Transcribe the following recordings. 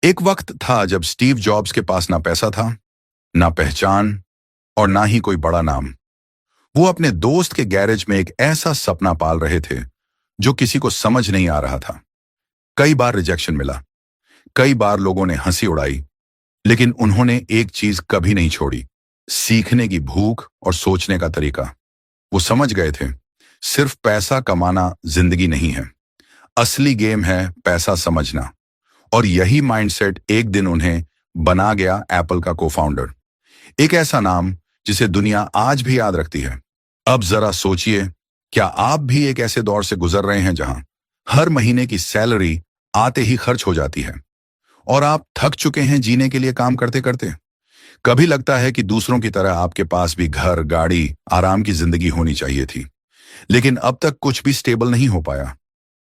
एक वक्त था जब स्टीव जॉब्स के पास ना पैसा था, ना पहचान और ना ही कोई बड़ा नाम। वो अपने दोस्त के गैरेज में एक ऐसा सपना पाल रहे थे जो किसी को समझ नहीं आ रहा था। कई बार रिजेक्शन मिला, कई बार लोगों ने हंसी उड़ाई, लेकिन उन्होंने एक चीज कभी नहीं छोड़ी, सीखने की भूख और सोचने का तरीका। वो समझ गए थे, सिर्फ पैसा कमाना जिंदगी नहीं है, असली गेम है पैसा समझना। और यही माइंडसेट एक दिन उन्हें बना गया एप्पल का को-फाउंडर। एक ऐसा नाम जिसे दुनिया आज भी याद रखती है। अब जरा सोचिए, क्या आप भी एक ऐसे दौर से गुजर रहे हैं जहां हर महीने की सैलरी आते ही खर्च हो जाती है और आप थक चुके हैं जीने के लिए काम करते करते? कभी लगता है कि दूसरों की तरह आपके पास भी घर, गाड़ी, आराम की जिंदगी होनी चाहिए थी, लेकिन अब तक कुछ भी स्टेबल नहीं हो पाया।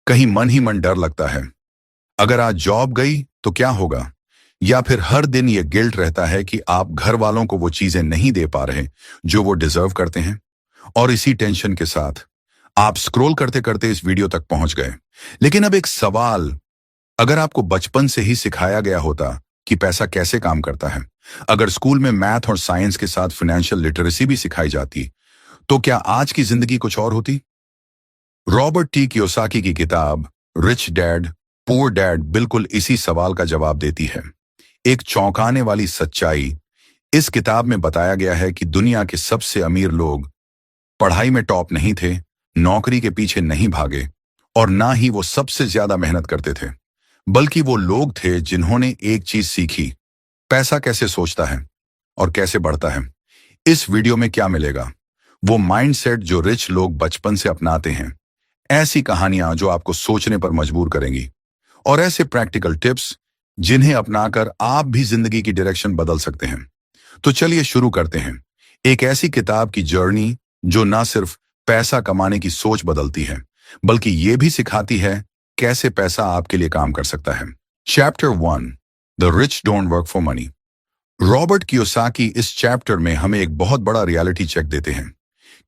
कहीं मन ही मन डर लगता है, अगर आज जॉब गई तो क्या होगा? या फिर हर दिन ये गिल्ट रहता है कि आप घर वालों को वो चीजें नहीं दे पा रहे जो वो डिजर्व करते हैं। और इसी टेंशन के साथ आप स्क्रॉल करते करते इस वीडियो तक पहुंच गए। लेकिन अब एक सवाल, अगर आपको बचपन से ही सिखाया गया होता कि पैसा कैसे काम करता है, अगर स्कूल में मैथ और साइंस के साथ फाइनेंशियल लिटरेसी भी सिखाई जाती, तो क्या आज की जिंदगी कुछ और होती? रॉबर्ट टी कियोसाकी की किताब रिच डैड पुअर डैड बिल्कुल इसी सवाल का जवाब देती है। एक चौंकाने वाली सच्चाई, इस किताब में बताया गया है कि दुनिया के सबसे अमीर लोग पढ़ाई में टॉप नहीं थे, नौकरी के पीछे नहीं भागे और ना ही वो सबसे ज्यादा मेहनत करते थे, बल्कि वो लोग थे जिन्होंने एक चीज सीखी, पैसा कैसे सोचता है और कैसे बढ़ता है। इस वीडियो में क्या मिलेगा? वो माइंडसेट जो रिच लोग बचपन से अपनाते हैं, ऐसी कहानियां जो आपको सोचने पर मजबूर करेंगी, और ऐसे प्रैक्टिकल टिप्स जिन्हें अपनाकर आप भी जिंदगी की डायरेक्शन बदल सकते हैं। तो चलिए शुरू करते हैं, एक ऐसी किताब की जर्नी जो ना सिर्फ पैसा कमाने की सोच बदलती है, बल्कि ये भी सिखाती है कैसे पैसा आपके लिए काम कर सकता है। Chapter 1, the rich don't work for money. Robert Kiyosaki इस चैप्टर में हमें एक बहुत बड़ा रियलिटी चेक देते हैं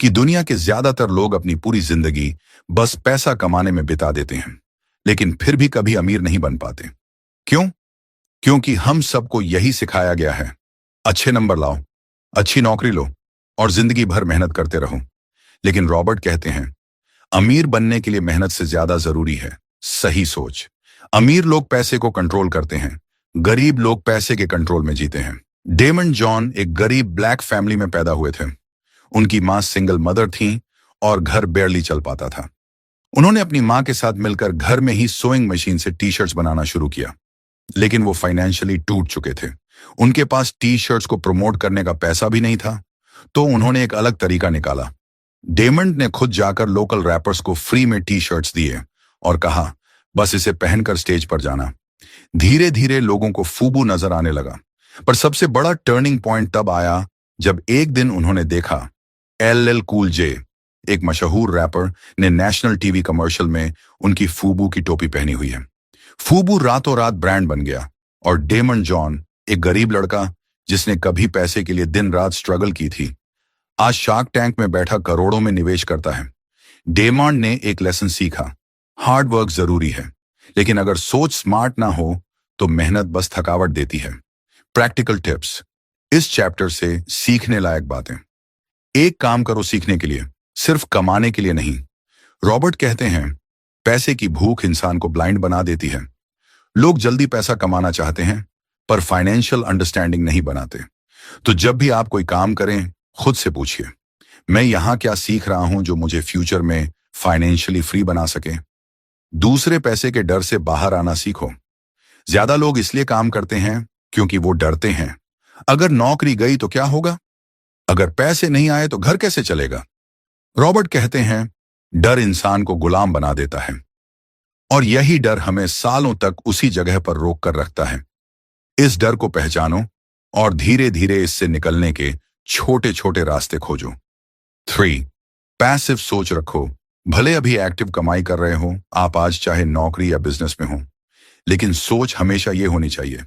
कि दुनिया के ज्यादातर लोग अपनी पूरी जिंदगी बस पैसा कमाने में बिता देते हैं, लेकिन फिर भी कभी अमीर नहीं बन पाते। क्यों? क्योंकि हम सबको यही सिखाया गया है, अच्छे नंबर लाओ, अच्छी नौकरी लो और जिंदगी भर मेहनत करते रहो। लेकिन रॉबर्ट कहते हैं, अमीर बनने के लिए मेहनत से ज्यादा जरूरी है सही सोच। अमीर लोग पैसे को कंट्रोल करते हैं, गरीब लोग पैसे के कंट्रोल में जीते हैं। डेमन जॉन एक गरीब ब्लैक फैमिली में पैदा हुए थे। उनकी मां सिंगल मदर थी और घर बेयरली चल पाता था। उन्होंने अपनी मां के साथ मिलकर घर में ही सोइंग मशीन से टी शर्ट्स बनाना शुरू किया, लेकिन वो फाइनेंशियली टूट चुके थे। उनके पास टी शर्ट्स को प्रमोट करने का पैसा भी नहीं था, तो उन्होंने एक अलग तरीका निकाला। डेमंड ने खुद जाकर लोकल रैपर्स को फ्री में टी शर्ट्स दिए और कहा, बस इसे पहनकर स्टेज पर जाना। धीरे धीरे लोगों को फूबू नजर आने लगा, पर सबसे बड़ा टर्निंग पॉइंट तब आया जब एक दिन उन्होंने देखा एल कूल जे, एक मशहूर रैपर, ने नेशनल टीवी कमर्शियल में उनकी फूबू की टोपी पहनी हुई है। फूबू रातों रात ब्रांड बन गया और डेमन जॉन, एक गरीब लड़का जिसने कभी पैसे के लिए दिन रात स्ट्रगल की थी, आज शार्क टैंक में बैठा करोड़ों में निवेश करता है। डेमंड ने एक लेसन सीखा, हार्ड वर्क जरूरी है, लेकिन अगर सोच स्मार्ट ना हो तो मेहनत बस थकावट देती है। प्रैक्टिकल टिप्स, इस चैप्टर से सीखने लायक बातें। एक काम करो सीखने के लिए, सिर्फ कमाने के लिए नहीं। रॉबर्ट कहते हैं, पैसे की भूख इंसान को ब्लाइंड बना देती है। लोग जल्दी पैसा कमाना चाहते हैं, पर फाइनेंशियल अंडरस्टैंडिंग नहीं बनाते। तो जब भी आप कोई काम करें, खुद से पूछिए, मैं यहां क्या सीख रहा हूं जो मुझे फ्यूचर में फाइनेंशियली फ्री बना सके। दूसरे पैसे के डर से बाहर आना सीखो। ज्यादा लोग इसलिए काम करते हैं क्योंकि वो डरते हैं, अगर नौकरी गई तो क्या होगा, अगर पैसे नहीं आए तो घर कैसे चलेगा। रॉबर्ट कहते हैं, डर इंसान को गुलाम बना देता है और यही डर हमें सालों तक उसी जगह पर रोक कर रखता है। इस डर को पहचानो और धीरे धीरे इससे निकलने के छोटे छोटे रास्ते खोजो। 3, पैसिव सोच रखो। भले अभी एक्टिव कमाई कर रहे हो आप, आज चाहे नौकरी या बिजनेस में हो, लेकिन सोच हमेशा ये होनी चाहिए,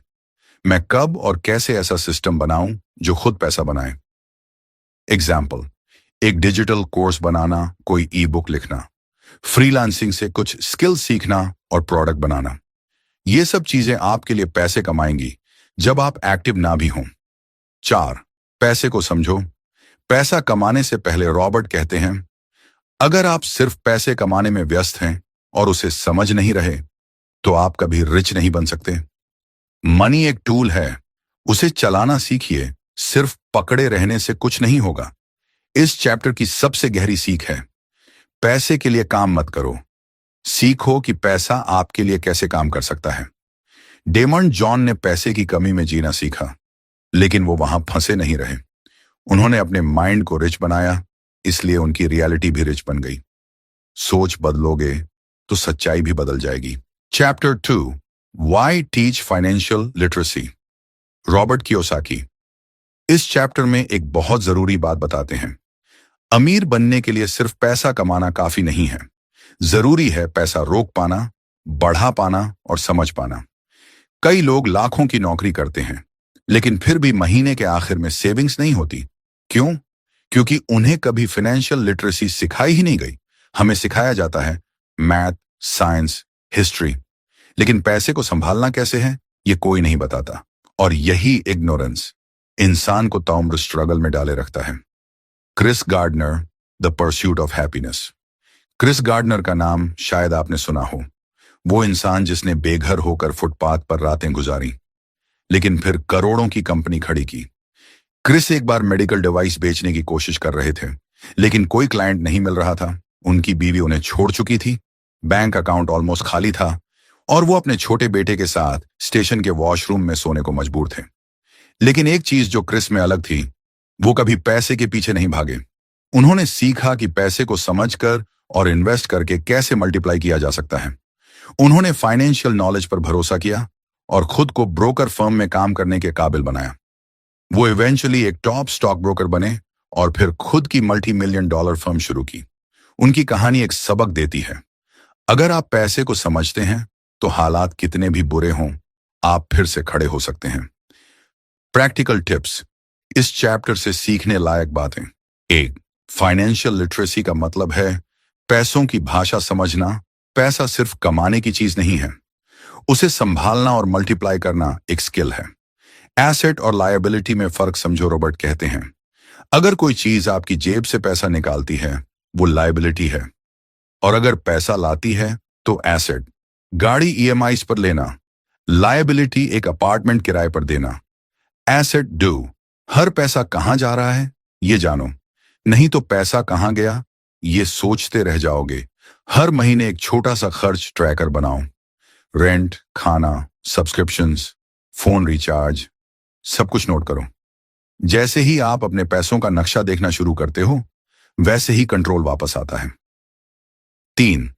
मैं कब और कैसे ऐसा सिस्टम बनाऊं जो खुद पैसा बनाए। एग्जाम्पल, एक डिजिटल कोर्स बनाना, कोई ई बुक लिखना, फ्रीलांसिंग से कुछ स्किल सीखना और प्रोडक्ट बनाना, ये सब चीजें आपके लिए पैसे कमाएंगी जब आप एक्टिव ना भी हों। 4. पैसे को समझो। पैसा कमाने से पहले रॉबर्ट कहते हैं, अगर आप सिर्फ पैसे कमाने में व्यस्त हैं और उसे समझ नहीं रहे, तो आप कभी रिच नहीं बन सकते। मनी एक टूल है, उसे चलाना सीखिए, सिर्फ पकड़े रहने से कुछ नहीं होगा। इस चैप्टर की सबसे गहरी सीख है, पैसे के लिए काम मत करो, सीखो कि पैसा आपके लिए कैसे काम कर सकता है। डेमंड जॉन ने पैसे की कमी में जीना सीखा, लेकिन वो वहां फंसे नहीं रहे। उन्होंने अपने माइंड को रिच बनाया, इसलिए उनकी रियलिटी भी रिच बन गई। सोच बदलोगे तो सच्चाई भी बदल जाएगी। Chapter 2, why teach financial literacy, Robert Kiyosaki. इस चैप्टर में एक बहुत जरूरी बात बताते हैं, अमीर बनने के लिए सिर्फ पैसा कमाना काफी नहीं है, जरूरी है पैसा रोक पाना, बढ़ा पाना और समझ पाना। कई लोग लाखों की नौकरी करते हैं, लेकिन फिर भी महीने के आखिर में सेविंग्स नहीं होती। क्यों? क्योंकि उन्हें कभी फाइनेंशियल लिटरेसी सिखाई ही नहीं गई। हमें सिखाया जाता है मैथ, साइंस, हिस्ट्री, लेकिन पैसे को संभालना कैसे है ये कोई नहीं बताता। और यही इग्नोरेंस इंसान को ताउम्र स्ट्रगल में डाले रखता है। Chris Gardner, the pursuit of happiness. Chris Gardner का नाम शायद आपने सुना हो। वो इंसान जिसने बेघर होकर फुटपाथ पर रातें गुजारी, लेकिन फिर करोड़ों की कंपनी खड़ी की। क्रिस एक बार मेडिकल डिवाइस बेचने की कोशिश कर रहे थे, लेकिन कोई क्लाइंट नहीं मिल रहा था। उनकी बीवी उन्हें छोड़ चुकी थी, बैंक अकाउंट ऑलमोस्ट खाली था और वो अपने छोटे बेटे के साथ स्टेशन के वॉशरूम में सोने को मजबूर थे। लेकिन एक चीज जो क्रिस में अलग थी, वो कभी पैसे के पीछे नहीं भागे। उन्होंने सीखा कि पैसे को समझकर और इन्वेस्ट करके कैसे मल्टीप्लाई किया जा सकता है। उन्होंने फाइनेंशियल नॉलेज पर भरोसा किया और खुद को ब्रोकर फर्म में काम करने के काबिल बनाया। वो इवेंचुअली एक टॉप स्टॉक ब्रोकर बने और फिर खुद की $multi-million फर्म शुरू की। उनकी कहानी एक सबक देती है, अगर आप पैसे को समझते हैं तो हालात कितने भी बुरे हों, आप फिर से खड़े हो सकते हैं। प्रैक्टिकल टिप्स, इस चैप्टर से सीखने लायक बातें। 1. फाइनेंशियल लिटरेसी का मतलब है पैसों की भाषा समझना। पैसा सिर्फ कमाने की चीज नहीं है, उसे संभालना और मल्टीप्लाई करना एक स्किल है। एसेट और लायबिलिटी में फर्क समझो। रॉबर्ट कहते हैं, अगर कोई चीज आपकी जेब से पैसा निकालती है वो लायबिलिटी है, और अगर पैसा लाती है तो एसेट। गाड़ी ईएमआईज पर लेना, लायबिलिटी एक अपार्टमेंट किराए पर देना। एसेट डू, हर पैसा कहां जा रहा है ये जानो, नहीं तो पैसा कहां गया ये सोचते रह जाओगे। हर महीने एक छोटा सा खर्च ट्रैकर बनाओ, रेंट, खाना, सब्सक्रिप्शंस, फोन रिचार्ज, सब कुछ नोट करो। जैसे ही आप अपने पैसों का नक्शा देखना शुरू करते हो, वैसे ही कंट्रोल वापस आता है। 3.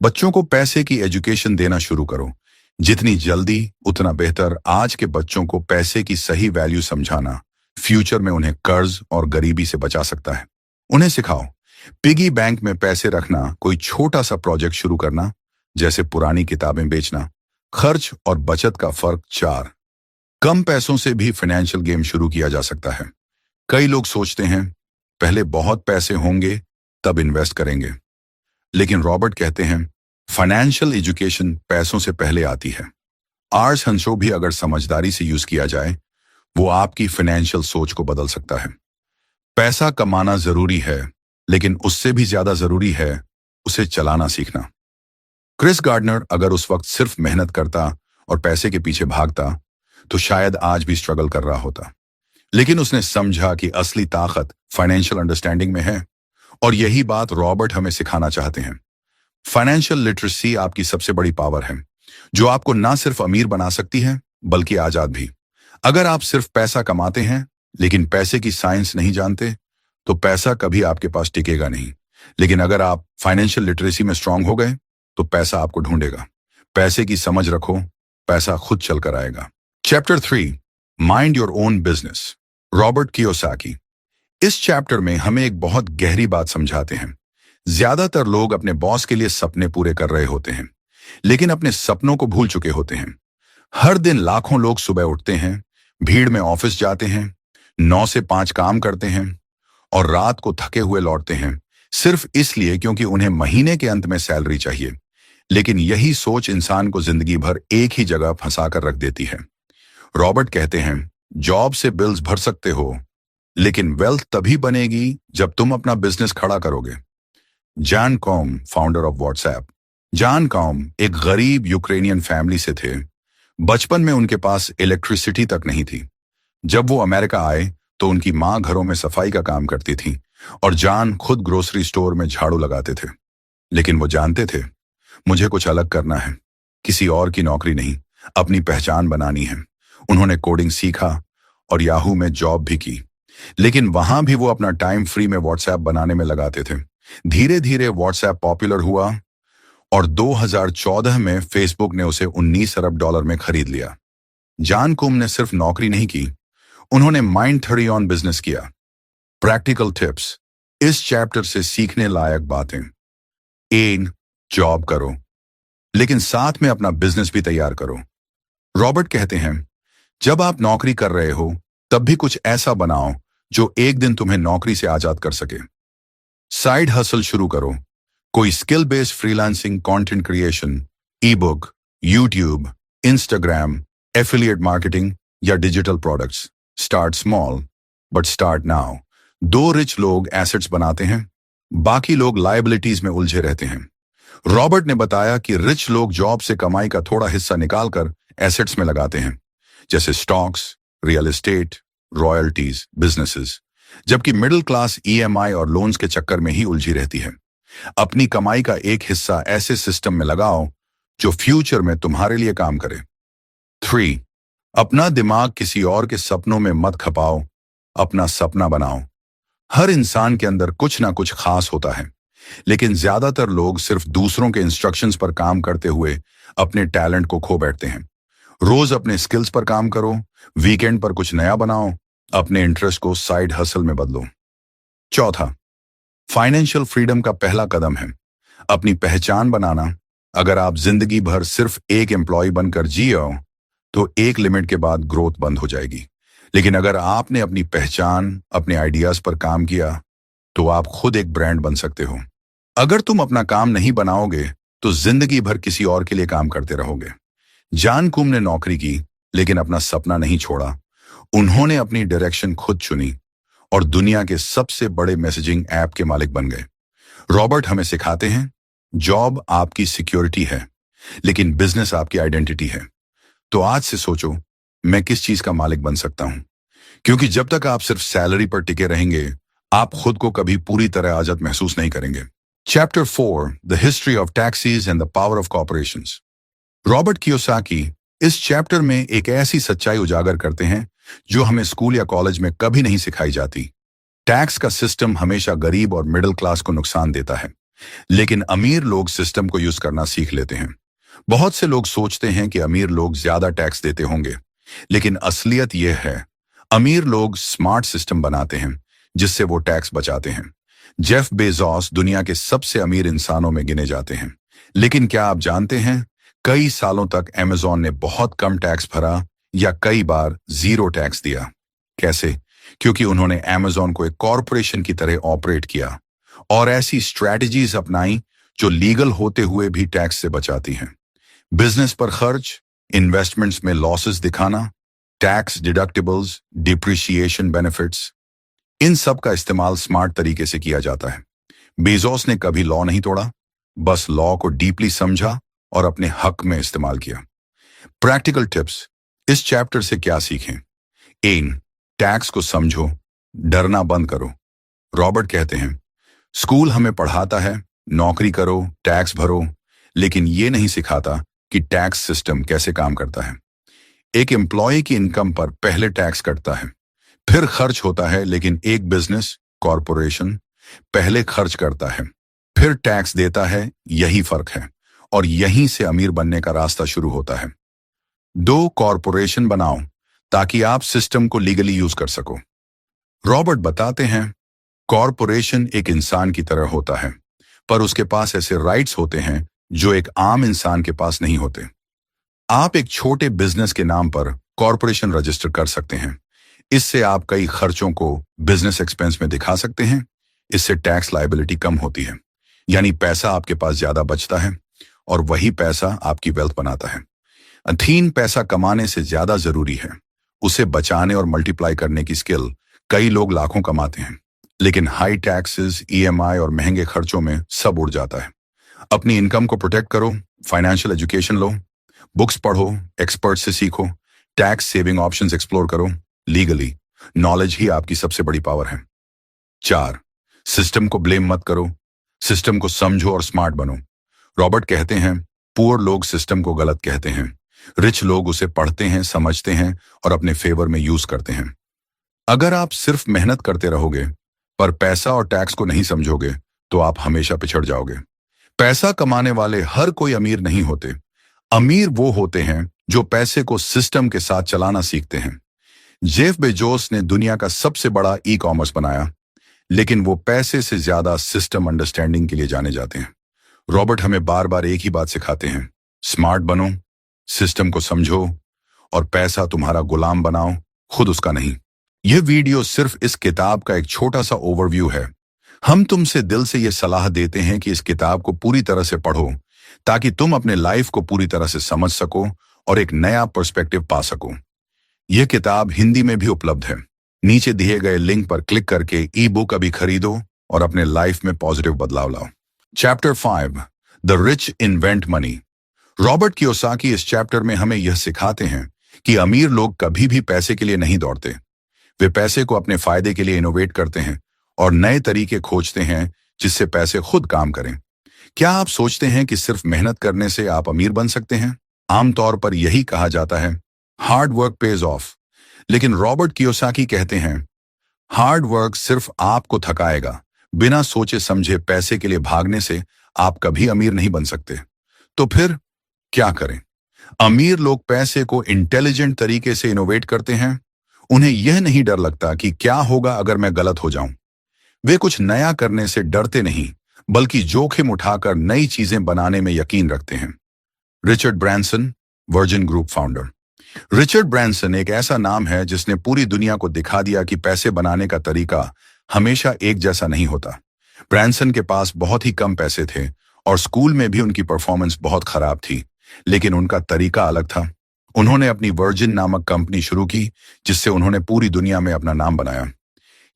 बच्चों को पैसे की एजुकेशन देना शुरू करो, जितनी जल्दी उतना बेहतर। आज के बच्चों को पैसे की सही वैल्यू समझाना फ्यूचर में उन्हें कर्ज और गरीबी से बचा सकता है। उन्हें सिखाओ पिगी बैंक में पैसे रखना, कोई छोटा सा प्रोजेक्ट शुरू करना, जैसे पुरानी किताबें बेचना। खर्च और बचत का फर्क। 4. कम पैसों से भी फाइनेंशियल गेम शुरू किया जा सकता है। कई लोग सोचते हैं पहले बहुत पैसे होंगे तब इन्वेस्ट करेंगे, लेकिन रॉबर्ट कहते हैं फाइनेंशियल एजुकेशन पैसों से पहले आती है। आर्स हंसो भी अगर समझदारी से यूज किया जाए, वो आपकी फाइनेंशियल सोच को बदल सकता है। पैसा कमाना जरूरी है, लेकिन उससे भी ज्यादा जरूरी है उसे चलाना सीखना। क्रिस गार्डनर अगर उस वक्त सिर्फ मेहनत करता और पैसे के पीछे भागता तो शायद आज भी स्ट्रगल कर रहा होता, लेकिन उसने समझा कि असली ताकत फाइनेंशियल अंडरस्टैंडिंग में है, और यही बात रॉबर्ट हमें सिखाना चाहते हैं। फाइनेंशियल लिटरेसी आपकी सबसे बड़ी पावर है, जो आपको ना सिर्फ अमीर बना सकती है बल्कि आजाद भी। अगर आप सिर्फ पैसा कमाते हैं लेकिन पैसे की साइंस नहीं जानते, तो पैसा कभी आपके पास टिकेगा नहीं। लेकिन अगर आप फाइनेंशियल लिटरेसी में स्ट्रांग हो गए तो पैसा आपको ढूंढेगा। पैसे की समझ रखो, पैसा खुद चल कर आएगा। Chapter 3, mind your own business, Robert Kiyosaki. इस चैप्टर में हमें एक बहुत गहरी बात समझाते हैं। ज्यादातर लोग अपने बॉस के लिए सपने पूरे कर रहे होते हैं, लेकिन अपने सपनों को भूल चुके होते हैं। हर दिन लाखों लोग सुबह उठते हैं, भीड़ में ऑफिस जाते हैं, 9 से 5 काम करते हैं और रात को थके हुए लौटते हैं, सिर्फ इसलिए क्योंकि उन्हें महीने के अंत में सैलरी चाहिए। लेकिन यही सोच इंसान को जिंदगी भर एक ही जगह फंसा कर रख देती है। रॉबर्ट कहते हैं, जॉब से बिल्स भर सकते हो, लेकिन वेल्थ तभी बनेगी जब तुम अपना बिजनेस खड़ा करोगे। John com, founder of WhatsApp. John com एक गरीब यूक्रेनियन फैमिली से थे। बचपन में उनके पास इलेक्ट्रिसिटी तक नहीं थी। जब वो अमेरिका आए तो उनकी माँ घरों में सफाई का काम करती थी और जॉन खुद ग्रोसरी स्टोर में झाड़ू लगाते थे। लेकिन वो जानते थे, मुझे कुछ अलग करना है, किसी और की नौकरी नहीं, अपनी पहचान बनानी है। उन्होंने कोडिंग सीखा और याहू में जॉब भी की, लेकिन वहां भी वो अपना टाइम फ्री में व्हाट्सएप बनाने में लगाते थे। धीरे धीरे व्हाट्सएप पॉपुलर हुआ और 2014 में फेसबुक ने उसे 19 अरब डॉलर में खरीद लिया। जॉन कुम ने सिर्फ नौकरी नहीं की, उन्होंने माइंड 30 ऑन बिजनेस किया। प्रैक्टिकल टिप्स, इस चैप्टर से सीखने लायक बातें। 1, जॉब करो, लेकिन साथ में अपना बिजनेस भी तैयार करो। रॉबर्ट कहते हैं, जब आप नौकरी कर रहे हो तब भी कुछ ऐसा बनाओ जो एक दिन तुम्हें नौकरी से आजाद कर सके। साइड हसल शुरू करो, कोई skill based freelancing, content creation, e book, YouTube, Instagram, affiliate marketing या digital products. Start small but start now. 2 rich लोग एसेट्स बनाते हैं, बाकी लोग लायबिलिटीज में उलझे रहते हैं। रॉबर्ट ने बताया कि रिच लोग जॉब से कमाई का थोड़ा हिस्सा निकालकर एसेट्स में लगाते हैं, जैसे stocks, real estate, royalties, businesses, जबकि मिडिल क्लास ईएमआई और लोन्स के चक्कर में ही उलझी रहती है। अपनी कमाई का एक हिस्सा ऐसे सिस्टम में लगाओ जो फ्यूचर में तुम्हारे लिए काम करे। 3, अपना दिमाग किसी और के सपनों में मत खपाओ, अपना सपना बनाओ। हर इंसान के अंदर कुछ ना कुछ खास होता है, लेकिन ज्यादातर लोग सिर्फ दूसरों के इंस्ट्रक्शंस पर काम करते हुए अपने टैलेंट को खो बैठते हैं। रोज अपने स्किल्स पर काम करो, वीकेंड पर कुछ नया बनाओ, अपने इंटरेस्ट को साइड हसल में बदलो। 4, फाइनेंशियल फ्रीडम का पहला कदम है अपनी पहचान बनाना। अगर आप जिंदगी भर सिर्फ एक एम्प्लॉय बनकर जियो तो एक लिमिट के बाद ग्रोथ बंद हो जाएगी, लेकिन अगर आपने अपनी पहचान, अपने आइडियाज पर काम किया तो आप खुद एक ब्रांड बन सकते हो। अगर तुम अपना काम नहीं बनाओगे तो जिंदगी भर किसी और के लिए काम करते रहोगे। जॉन कुम ने नौकरी की, लेकिन अपना सपना नहीं छोड़ा। उन्होंने अपनी डायरेक्शन खुद चुनी और दुनिया के सबसे बड़े मैसेजिंग ऐप के मालिक बन गए। रॉबर्ट हमें सिखाते हैं, जॉब आपकी सिक्योरिटी है, लेकिन बिजनेस आपकी आइडेंटिटी है। तो आज से सोचो, मैं किस चीज का मालिक बन सकता हूं, क्योंकि जब तक आप सिर्फ सैलरी पर टिके रहेंगे, आप खुद को कभी पूरी तरह आजाद महसूस नहीं करेंगे। Chapter 4, the history of taxis and the power of corporations. Robert Kiyosaki इस चैप्टर में एक ऐसी सच्चाई उजागर करते हैं जो हमें स्कूल या कॉलेज में कभी नहीं सिखाई जाती। टैक्स का सिस्टम हमेशा गरीब और मिडिल क्लास को नुकसान देता है, लेकिन अमीर लोग सिस्टम को यूज करना सीख लेते हैं। बहुत से लोग सोचते हैं कि अमीर लोग ज्यादा टैक्स देते होंगे, लेकिन असलियत यह है, अमीर लोग स्मार्ट सिस्टम बनाते हैं जिससे वो टैक्स बचाते हैं। जेफ बेजोस दुनिया के सबसे अमीर इंसानों में गिने जाते हैं, लेकिन क्या आप जानते हैं, कई सालों तक अमेज़न ने बहुत कम टैक्स भरा या कई बार 0 टैक्स दिया। कैसे? क्योंकि उन्होंने अमेज़न को एक कॉरपोरेशन की तरह ऑपरेट किया और ऐसी स्ट्रैटेजीज अपनाई जो लीगल होते हुए भी टैक्स से बचाती हैं। बिजनेस पर खर्च, इन्वेस्टमेंट्स में लॉसेस दिखाना, टैक्स डिडक्टिबल्स, डिप्रिसिएशन बेनिफिट्स, इन सब का इस्तेमाल स्मार्ट तरीके से किया जाता है। बेजोस ने कभी लॉ नहीं तोड़ा, बस लॉ को डीपली समझा और अपने हक में इस्तेमाल किया। प्रैक्टिकल टिप्स, इस चैप्टर से क्या सीखें? 1, टैक्स को समझो, डरना बंद करो। रॉबर्ट कहते हैं, स्कूल हमें पढ़ाता है नौकरी करो, टैक्स भरो, लेकिन ये नहीं सिखाता कि टैक्स सिस्टम कैसे काम करता है। एक एम्प्लॉय की इनकम पर पहले टैक्स कटता है, फिर खर्च होता है, लेकिन एक बिजनेस, कॉरपोरेशन पहले खर्च करता है, फिर टैक्स देता है। यही फर्क है और यहीं से अमीर बनने का रास्ता शुरू होता है। 2, कॉरपोरेशन बनाओ ताकि आप सिस्टम को लीगली यूज कर सको। रॉबर्ट बताते हैं, कॉरपोरेशन एक इंसान की तरह होता है, पर उसके पास ऐसे राइट्स होते हैं जो एक आम इंसान के पास नहीं होते। आप एक छोटे बिजनेस के नाम पर कॉरपोरेशन रजिस्टर कर सकते हैं। इससे आप कई खर्चों को बिजनेस एक्सपेंस में दिखा सकते हैं। इससे टैक्स लायबिलिटी कम होती है, यानी पैसा आपके पास ज्यादा बचता है और वही पैसा आपकी वेल्थ बनाता है। अथीन पैसा कमाने से ज्यादा जरूरी है। उसे बचाने और मल्टीप्लाई करने की स्किल। कई लोग लाखों कमाते हैं, लेकिन हाई टैक्सेस, ईएमआई और महंगे खर्चों में सब उड़ जाता है। अपनी इनकम को प्रोटेक्ट करो, फाइनेंशियल एजुकेशन लो, बुक्स पढ़ो, एक्सपर्ट से सीखो, टैक्स सेविंग ऑप्शंस एक्सप्लोर करो। लीगली नॉलेज ही आपकी सबसे बड़ी पावर है। 4, सिस्टम को ब्लेम मत करो, सिस्टम को समझो और स्मार्ट बनो। रॉबर्ट कहते हैं, पुअर लोग सिस्टम को गलत कहते हैं, रिच लोग उसे पढ़ते हैं, समझते हैं और अपने फेवर में यूज करते हैं। अगर आप सिर्फ मेहनत करते रहोगे पर पैसा और टैक्स को नहीं समझोगे तो आप हमेशा पिछड़ जाओगे। पैसा कमाने वाले हर कोई अमीर नहीं होते। अमीर वो होते हैं जो पैसे को सिस्टम के साथ चलाना सीखते हैं। जेफ बेजोस ने दुनिया का सबसे बड़ा ई कॉमर्स बनाया, लेकिन वो पैसे से ज्यादा सिस्टम अंडरस्टैंडिंग के लिए जाने जाते हैं। रॉबर्ट हमें बार बार एक ही बात सिखाते हैं, स्मार्ट बनो, सिस्टम को समझो और पैसा तुम्हारा गुलाम बनाओ, खुद उसका नहीं। यह वीडियो सिर्फ इस किताब का एक छोटा सा ओवरव्यू है। हम तुमसे दिल से यह सलाह देते हैं कि इस किताब को पूरी तरह से पढ़ो ताकि तुम अपने लाइफ को पूरी तरह से समझ सको और एक नया पर्सपेक्टिव पा सको। यह किताब हिंदी में भी उपलब्ध है। नीचे दिए गए लिंक पर क्लिक करके ई बुक अभी खरीदो और अपने लाइफ में पॉजिटिव बदलाव लाओ। Chapter 5, the rich invent money. Robert Kiyosaki इस चैप्टर में हमें यह सिखाते हैं कि अमीर लोग कभी भी पैसे के लिए नहीं दौड़ते। वे पैसे को अपने फायदे के लिए इनोवेट करते हैं और नए तरीके खोजते हैं जिससे पैसे खुद काम करें। क्या आप सोचते हैं कि सिर्फ मेहनत करने से आप अमीर बन सकते हैं? आमतौर पर यही कहा जाता है, हार्ड वर्क पेज ऑफ। लेकिन रॉबर्ट कियोसाकी कहते हैं, हार्ड वर्क सिर्फ आपको थकाएगा। बिना सोचे समझे पैसे के लिए भागने से आप कभी अमीर नहीं बन सकते। तो फिर क्या करें? अमीर लोग पैसे को इंटेलिजेंट तरीके से इनोवेट करते हैं। उन्हें यह नहीं डर लगता कि क्या होगा अगर मैं गलत हो जाऊं। वे कुछ नया करने से डरते नहीं, बल्कि जोखिम उठाकर नई चीजें बनाने में यकीन रखते हैं। Richard Branson, virgin group founder. Richard Branson एक ऐसा नाम है जिसने पूरी दुनिया को दिखा दिया कि पैसे बनाने का तरीका हमेशा एक जैसा नहीं होता। ब्रांसन के पास बहुत ही कम पैसे थे और स्कूल में भी उनकी परफॉर्मेंस बहुत खराब थी, लेकिन उनका तरीका अलग था। उन्होंने अपनी वर्जिन नामक कंपनी शुरू की, जिससे उन्होंने पूरी दुनिया में अपना नाम बनाया।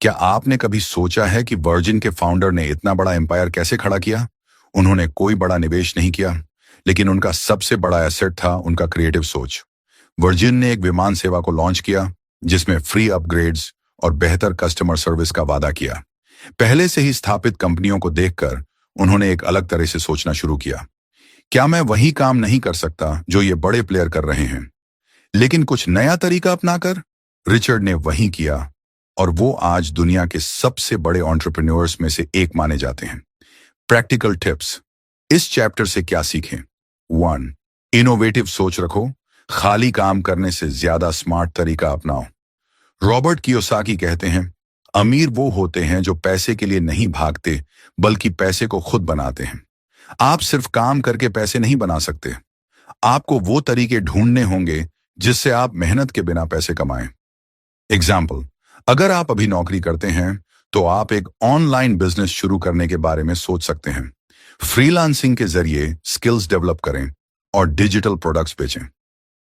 क्या आपने कभी सोचा है कि वर्जिन के फाउंडर ने इतना बड़ा एम्पायर कैसे खड़ा किया? उन्होंने कोई बड़ा निवेश नहीं किया, लेकिन उनका सबसे बड़ा एसेट था उनका क्रिएटिव सोच। वर्जिन ने एक विमान सेवा को लॉन्च किया जिसमें फ्री अपग्रेड्स और बेहतर कस्टमर सर्विस का वादा किया। पहले से ही स्थापित कंपनियों को देखकर उन्होंने एक अलग तरह से सोचना शुरू किया। क्या मैं वही काम नहीं कर सकता जो ये बड़े प्लेयर कर रहे हैं, लेकिन कुछ नया तरीका अपनाकर? रिचर्ड ने वही किया और वो आज दुनिया के सबसे बड़े एंटरप्रेन्योर्स में से एक माने जाते हैं। Practical tips. इस चैप्टर से क्या सीखें? 1, इनोवेटिव सोच रखो, खाली काम करने से ज्यादा स्मार्ट तरीका अपनाओ। रॉबर्ट कियोसाकी कहते हैं, अमीर वो होते हैं जो पैसे के लिए नहीं भागते, बल्कि पैसे को खुद बनाते हैं। आप सिर्फ काम करके पैसे नहीं बना सकते। आपको वो तरीके ढूंढने होंगे जिससे आप मेहनत के बिना पैसे कमाएं। एग्जाम्पल, अगर आप अभी नौकरी करते हैं तो आप एक ऑनलाइन बिजनेस शुरू करने के बारे में सोच सकते हैं। फ्रीलांसिंग के जरिए स्किल्स डेवलप करें और डिजिटल प्रोडक्ट्स बेचें।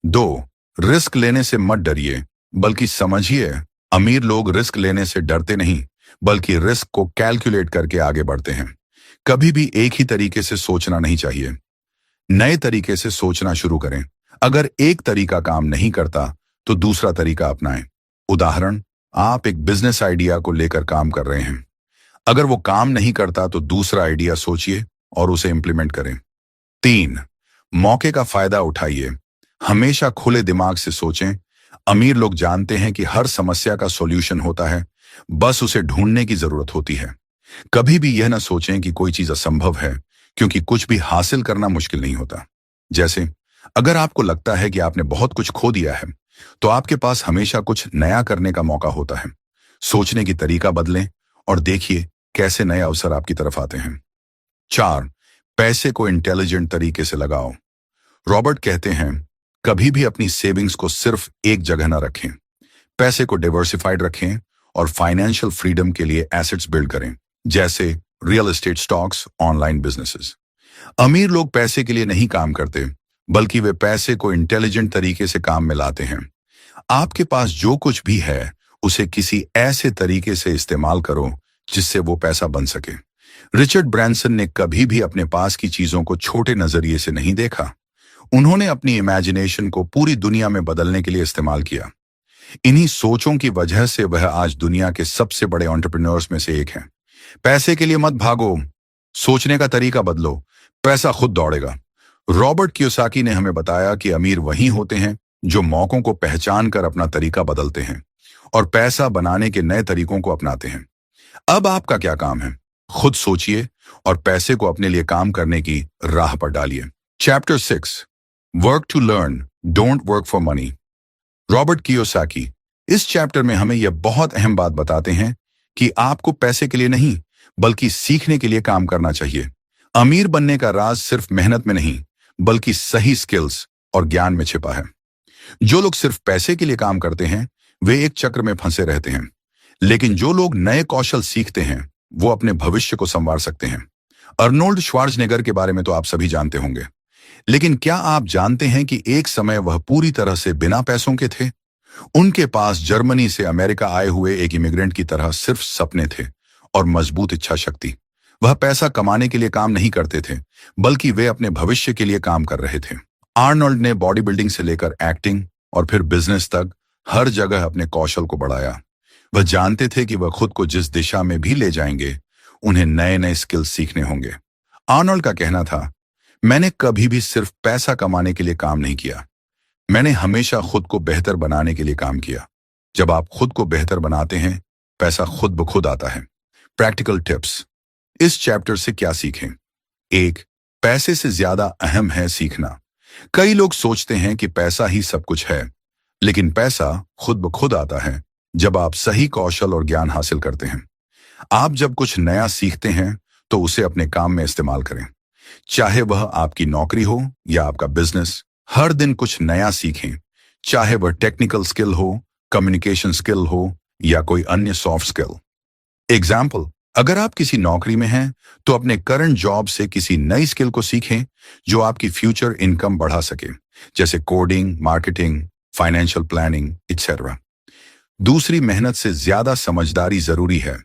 2, रिस्क लेने से मत डरिए, बल्कि समझिए। अमीर लोग रिस्क लेने से डरते नहीं, बल्कि रिस्क को कैलकुलेट करके आगे बढ़ते हैं। कभी भी एक ही तरीके से सोचना नहीं चाहिए। नए तरीके से सोचना शुरू करें। अगर एक तरीका काम नहीं करता तो दूसरा तरीका अपनाएं। उदाहरण, आप एक बिजनेस आइडिया को लेकर काम कर रहे हैं। अगर वो काम नहीं करता तो दूसरा आइडिया सोचिए और उसे इंप्लीमेंट करें। 3, मौके का फायदा उठाइए। हमेशा खुले दिमाग से सोचें। अमीर लोग जानते हैं कि हर समस्या का सॉल्यूशन होता है, बस उसे ढूंढने की जरूरत होती है। कभी भी यह ना सोचें कि कोई चीज असंभव है, क्योंकि कुछ भी हासिल करना मुश्किल नहीं होता। जैसे, अगर आपको लगता है कि आपने बहुत कुछ खो दिया है, तो आपके पास हमेशा कुछ नया करने का मौका होता है। सोचने की तरीका बदलें और देखिए कैसे नए अवसर आपकी तरफ आते हैं। 4, पैसे को इंटेलिजेंट तरीके से लगाओ। रॉबर्ट कहते हैं, कभी भी अपनी सेविंग्स को सिर्फ एक जगह ना रखें। पैसे को डाइवर्सिफाइड रखें और फाइनेंशियल फ्रीडम के लिए एसेट्स बिल्ड करें, जैसे real estate, stocks, online businesses. अमीर लोग पैसे के लिए नहीं काम करते, बल्कि वे पैसे को इंटेलिजेंट तरीके से काम में लाते हैं। आपके पास जो कुछ भी है, उसे किसी ऐसे तरीके से इस्तेमाल करो जिससे वो पैसा बन सके। रिचर्ड ब्रैंसन ने कभी भी अपने पास की चीजों को छोटे नजरिए से नहीं देखा। उन्होंने अपनी इमेजिनेशन को पूरी दुनिया में बदलने के लिए इस्तेमाल किया। इन्हीं सोचों की वजह से वह आज दुनिया के सबसे बड़े एंटरप्रेन्योर्स में से एक हैं। पैसे के लिए मत भागो, सोचने का तरीका बदलो, पैसा खुद दौड़ेगा। रॉबर्ट कियोसाकी ने हमें बताया कि अमीर वही होते हैं जो मौकों को पहचान कर अपना तरीका बदलते हैं और पैसा बनाने के नए तरीकों को अपनाते हैं। अब आपका क्या काम है? खुद सोचिए और पैसे को अपने लिए काम करने की राह पर डालिए। Chapter 6, work to learn, don't work for money. Robert Kiyosaki इस चैप्टर में हमें यह बहुत अहम बात बताते हैं कि आपको पैसे के लिए नहीं, बल्कि सीखने के लिए काम करना चाहिए। अमीर बनने का राज सिर्फ मेहनत में नहीं, बल्कि सही स्किल्स और ज्ञान में छिपा है। जो लोग सिर्फ पैसे के लिए काम करते हैं, वे एक चक्र में फंसे रहते हैं, लेकिन जो लोग नए कौशल सीखते हैं, वो अपने भविष्य को संवार सकते हैं। अर्नोल्ड श्वार्ज़नेगर के बारे में तो आप सभी जानते होंगे, लेकिन क्या आप जानते हैं कि एक समय वह पूरी तरह से बिना पैसों के थे? उनके पास जर्मनी से अमेरिका आए हुए एक इमिग्रेंट की तरह सिर्फ सपने थे और मजबूत इच्छा शक्ति। वह पैसा कमाने के लिए काम नहीं करते थे, बल्कि वे अपने भविष्य के लिए काम कर रहे थे। आर्नोल्ड ने बॉडी बिल्डिंग से लेकर एक्टिंग और फिर बिजनेस तक हर जगह अपने कौशल को बढ़ाया। वह जानते थे कि वह खुद को जिस दिशा में भी ले जाएंगे, उन्हें नए नए स्किल्स सीखने होंगे। आर्नोल्ड का कहना था, मैंने कभी भी सिर्फ पैसा कमाने के लिए काम नहीं किया, मैंने हमेशा खुद को बेहतर बनाने के लिए काम किया। जब आप खुद को बेहतर बनाते हैं, पैसा खुद ब खुद आता है। प्रैक्टिकल टिप्स इस चैप्टर से क्या सीखें? 1, पैसे से ज्यादा अहम है सीखना। कई लोग सोचते हैं कि पैसा ही सब कुछ है, लेकिन पैसा खुद ब खुद आता है जब आप सही कौशल और ज्ञान हासिल करते हैं। आप जब कुछ नया सीखते हैं, तो उसे अपने काम में इस्तेमाल करें। चाहे वह आपकी नौकरी हो या आपका बिजनेस, हर दिन कुछ नया सीखें। चाहे वह टेक्निकल स्किल हो, कम्युनिकेशन स्किल हो या कोई अन्य सॉफ्ट स्किल। एग्जाम्पल, अगर आप किसी नौकरी में हैं, तो अपने करंट जॉब से किसी नई स्किल को सीखें जो आपकी फ्यूचर इनकम बढ़ा सके, जैसे coding, marketing, financial planning etc। दूसरी, मेहनत से ज्यादा समझदारी जरूरी है।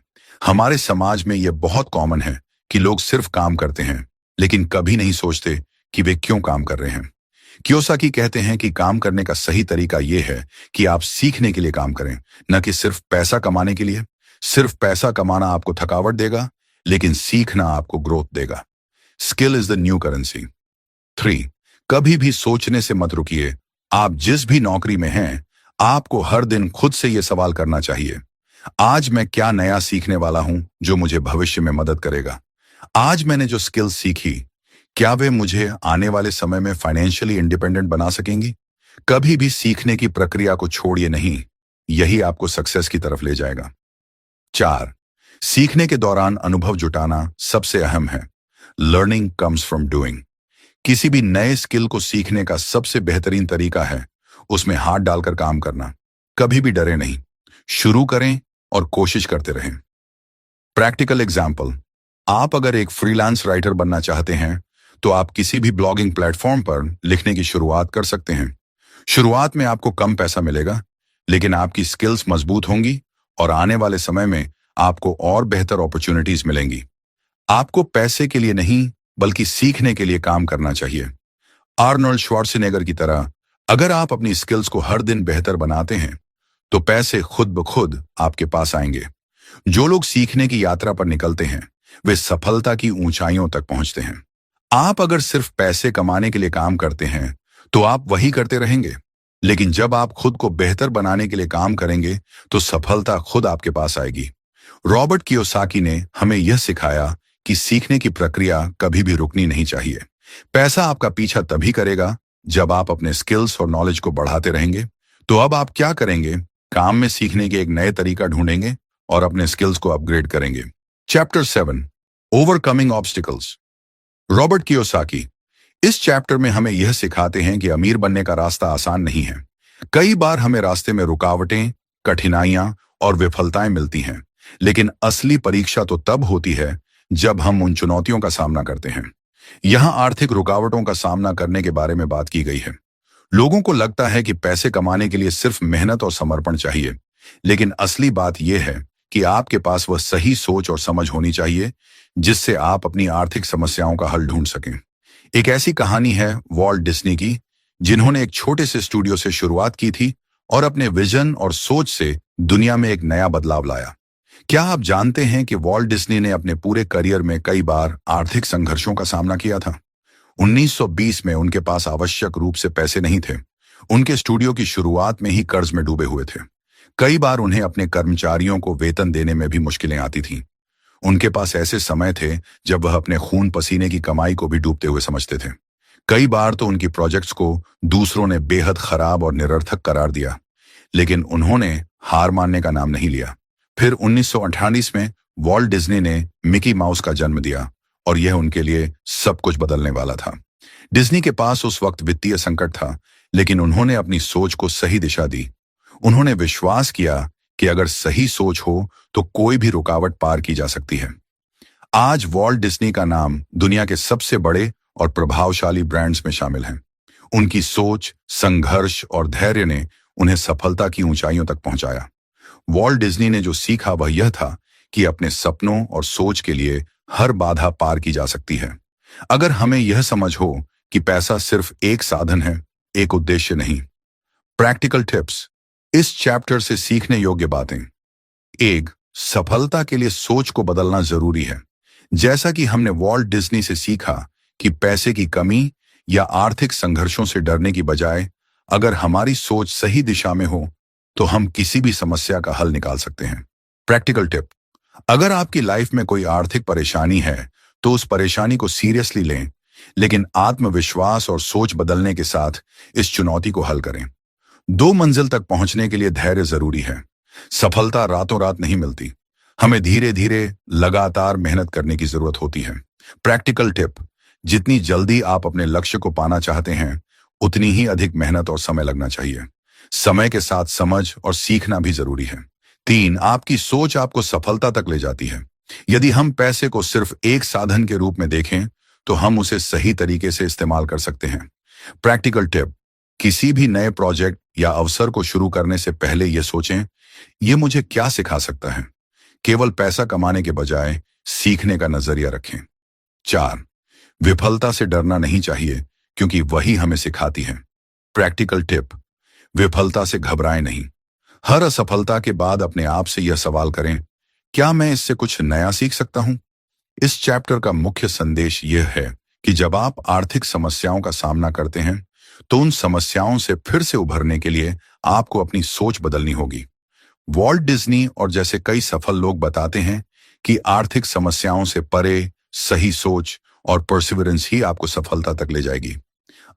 हमारे समाज में यह बहुत कॉमन है कि लोग सिर्फ काम करते हैं, लेकिन कभी नहीं सोचते कि वे क्यों काम कर रहे हैं। कियोसाकी कहते हैं कि काम करने का सही तरीका यह है कि आप सीखने के लिए काम करें, न कि सिर्फ पैसा कमाने के लिए। सिर्फ पैसा कमाना आपको थकावट देगा, लेकिन सीखना आपको ग्रोथ देगा। Skill is the new currency. 3, कभी भी सोचने से मत रुकिए। आप जिस भी नौकरी में हैं, आपको हर दिन खुद से यह सवाल करना चाहिए, आज मैं क्या नया सीखने वाला हूं जो मुझे भविष्य में मदद करेगा? आज मैंने जो स्किल्स सीखी, क्या वे मुझे आने वाले समय में फाइनेंशियली इंडिपेंडेंट बना सकेंगी? कभी भी सीखने की प्रक्रिया को छोड़िए नहीं, यही आपको सक्सेस की तरफ ले जाएगा। 4, सीखने के दौरान अनुभव जुटाना सबसे अहम है। Learning comes from doing. किसी भी नए स्किल को सीखने का सबसे बेहतरीन तरीका है उसमें हाथ डालकर काम करना। कभी भी डरे नहीं, शुरू करें और कोशिश करते रहें। प्रैक्टिकल एग्जाम्पल, आप अगर एक फ्रीलांस राइटर बनना चाहते हैं, तो आप किसी भी ब्लॉगिंग प्लेटफॉर्म पर लिखने की शुरुआत कर सकते हैं। शुरुआत में आपको कम पैसा मिलेगा, लेकिन आपकी स्किल्स मजबूत होंगी और आने वाले समय में आपको और बेहतर अपॉर्चुनिटीज मिलेंगी। आपको पैसे के लिए नहीं, बल्कि सीखने के लिए काम करना चाहिए। आर्नोल्ड श्वार्ज़नेगर की तरह अगर आप अपनी स्किल्स को हर दिन बेहतर बनाते हैं, तो पैसे खुद ब खुद आपके पास आएंगे। जो लोग सीखने की यात्रा पर निकलते हैं, वे सफलता की ऊंचाइयों तक पहुंचते हैं। आप अगर सिर्फ पैसे कमाने के लिए काम करते हैं, तो आप वही करते रहेंगे, लेकिन जब आप खुद को बेहतर बनाने के लिए काम करेंगे, तो सफलता खुद आपके पास आएगी। रॉबर्ट कियोसाकी ने हमें यह सिखाया कि सीखने की प्रक्रिया कभी भी रुकनी नहीं चाहिए। पैसा आपका पीछा तभी करेगा जब आप अपने स्किल्स और नॉलेज को बढ़ाते रहेंगे। तो अब आप क्या करेंगे? काम में सीखने के एक नए तरीका ढूंढेंगे और अपने स्किल्स को अपग्रेड करेंगे। Chapter 7, overcoming obstacles. Robert Kiyosaki इस चैप्टर में हमें यह सिखाते हैं कि अमीर बनने का रास्ता आसान नहीं है। कई बार हमें रास्ते में रुकावटें, कठिनाइयां और विफलताएं मिलती हैं, लेकिन असली परीक्षा तो तब होती है जब हम उन चुनौतियों का सामना करते हैं। यहां आर्थिक रुकावटों का सामना करने के बारे में बात की गई है। लोगों को लगता है कि पैसे कमाने के लिए सिर्फ मेहनत और समर्पण चाहिए, लेकिन असली बात यह है कि आपके पास वह सही सोच और समझ होनी चाहिए जिससे आप अपनी आर्थिक समस्याओं का हल ढूंढ सकें। एक ऐसी कहानी है वॉल्ट डिज्नी की, जिन्होंने एक छोटे से स्टूडियो से शुरुआत की थी और अपने विजन और सोच से दुनिया में एक नया बदलाव लाया। क्या आप जानते हैं कि वॉल्ट डिज्नी ने अपने पूरे करियर में कई बार आर्थिक संघर्षों का सामना किया था? 1920 में उनके पास आवश्यक रूप से पैसे नहीं थे। उनके स्टूडियो की शुरुआत में ही कर्ज में डूबे हुए थे। कई बार उन्हें अपने कर्मचारियों को वेतन देने में भी मुश्किलें आती थीं। उनके पास ऐसे समय थे जब वह अपने खून पसीने की कमाई को भी डूबते हुए समझते थे। कई बार तो उनकी प्रोजेक्ट्स को दूसरों ने बेहद खराब और निरर्थक करार दिया, लेकिन उन्होंने हार मानने का नाम नहीं लिया। फिर 1948 में वॉल्ट डिज्नी ने मिकी माउस का जन्म दिया और यह उनके लिए सब कुछ बदलने वाला था। डिज्नी के पास उस वक्त वित्तीय संकट था, लेकिन उन्होंने अपनी सोच को सही दिशा दी। उन्होंने विश्वास किया कि अगर सही सोच हो तो कोई भी रुकावट पार की जा सकती है। आज वॉल्ट डिज्नी का नाम दुनिया के सबसे बड़े और प्रभावशाली ब्रांड्स में शामिल है। उनकी सोच, संघर्ष और धैर्य ने उन्हें सफलता की ऊंचाइयों तक पहुंचाया। वॉल्ट डिज्नी ने जो सीखा वह यह था कि अपने सपनों और सोच के लिए हर बाधा पार की जा सकती है। अगर हमें यह समझ हो कि पैसा सिर्फ एक साधन है, एक उद्देश्य नहीं। प्रैक्टिकल टिप्स, इस चैप्टर से सीखने योग्य बातें। 1. सफलता के लिए सोच को बदलना जरूरी है। जैसा कि हमने वॉल्ट डिज्नी से सीखा कि पैसे की कमी या आर्थिक संघर्षों से डरने की बजाय अगर हमारी सोच सही दिशा में हो तो हम किसी भी समस्या का हल निकाल सकते हैं। प्रैक्टिकल टिप, अगर आपकी लाइफ में कोई आर्थिक परेशानी है तो उस परेशानी को सीरियसली लें, लेकिन आत्मविश्वास और सोच बदलने के साथ इस चुनौती को हल करें। 2 मंजिल तक पहुंचने के लिए धैर्य जरूरी है। सफलता रातों रात नहीं मिलती। हमें धीरे धीरे लगातार मेहनत करने की जरूरत होती है। प्रैक्टिकल टिप, जितनी जल्दी आप अपने लक्ष्य को पाना चाहते हैं उतनी ही अधिक मेहनत और समय लगना चाहिए। समय के साथ समझ और सीखना भी जरूरी है। 3. आपकी सोच आपको सफलता तक ले जाती है। यदि हम पैसे को सिर्फ एक साधन के रूप में देखें तो हम उसे सही तरीके से इस्तेमाल कर सकते हैं। प्रैक्टिकल टिप, किसी भी नए प्रोजेक्ट या अवसर को शुरू करने से पहले यह सोचें, यह मुझे क्या सिखा सकता है। केवल पैसा कमाने के बजाय सीखने का नजरिया रखें। 4. विफलता से डरना नहीं चाहिए क्योंकि वही हमें सिखाती है। प्रैक्टिकल टिप, विफलता से घबराएं नहीं। हर असफलता के बाद अपने आप से यह सवाल करें, क्या मैं इससे कुछ नया सीख सकता हूं? इस चैप्टर का मुख्य संदेश यह है कि जब आप आर्थिक समस्याओं का सामना करते हैं तो उन समस्याओं से फिर से उभरने के लिए आपको अपनी सोच बदलनी होगी। वॉल्ट डिज्नी और जैसे कई सफल लोग बताते हैं कि आर्थिक समस्याओं से परे सही सोच और परसिवरेंस ही आपको सफलता तक ले जाएगी।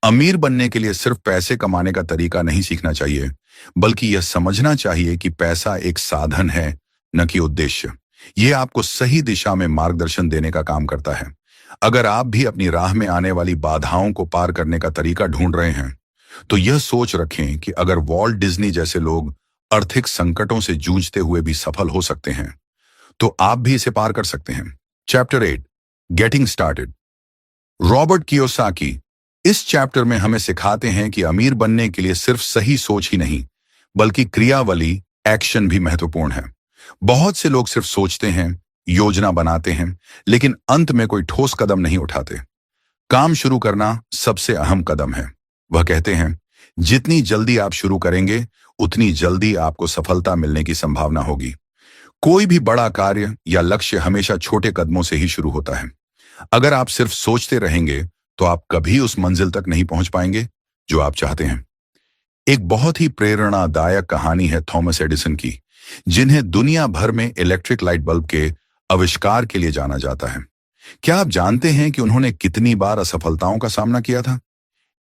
अमीर बनने के लिए सिर्फ पैसे कमाने का तरीका नहीं सीखना चाहिए, बल्कि यह समझना चाहिए कि पैसा एक साधन है, न कि उद्देश्य। यह आपको सही दिशा में मार्गदर्शन देने का काम करता है। अगर आप भी अपनी राह में आने वाली बाधाओं को पार करने का तरीका ढूंढ रहे हैं तो यह सोच रखें कि अगर वॉल्ट डिज्नी जैसे लोग आर्थिक संकटों से जूझते हुए भी सफल हो सकते हैं तो आप भी इसे पार कर सकते हैं। Chapter 8, getting started. Robert Kiyosaki इस चैप्टर में हमें सिखाते हैं कि अमीर बनने के लिए सिर्फ सही सोच ही नहीं, बल्कि क्रियावली, एक्शन भी महत्वपूर्ण है। बहुत से लोग सिर्फ सोचते हैं, योजना बनाते हैं, लेकिन अंत में कोई ठोस कदम नहीं उठाते। काम शुरू करना सबसे अहम कदम है। वह कहते हैं, जितनी जल्दी आप शुरू करेंगे उतनी जल्दी आपको सफलता मिलने की संभावना होगी। कोई भी बड़ा कार्य या लक्ष्य हमेशा छोटे कदमों से ही शुरू होता है। अगर आप सिर्फ सोचते रहेंगे तो आप कभी उस मंजिल तक नहीं पहुंच पाएंगे जो आप चाहते हैं। एक बहुत ही प्रेरणादायक कहानी है थॉमस एडिसन की, जिन्हें दुनिया भर में इलेक्ट्रिक लाइट बल्ब के आविष्कार के लिए जाना जाता है। क्या आप जानते हैं कि उन्होंने कितनी बार असफलताओं का सामना किया था?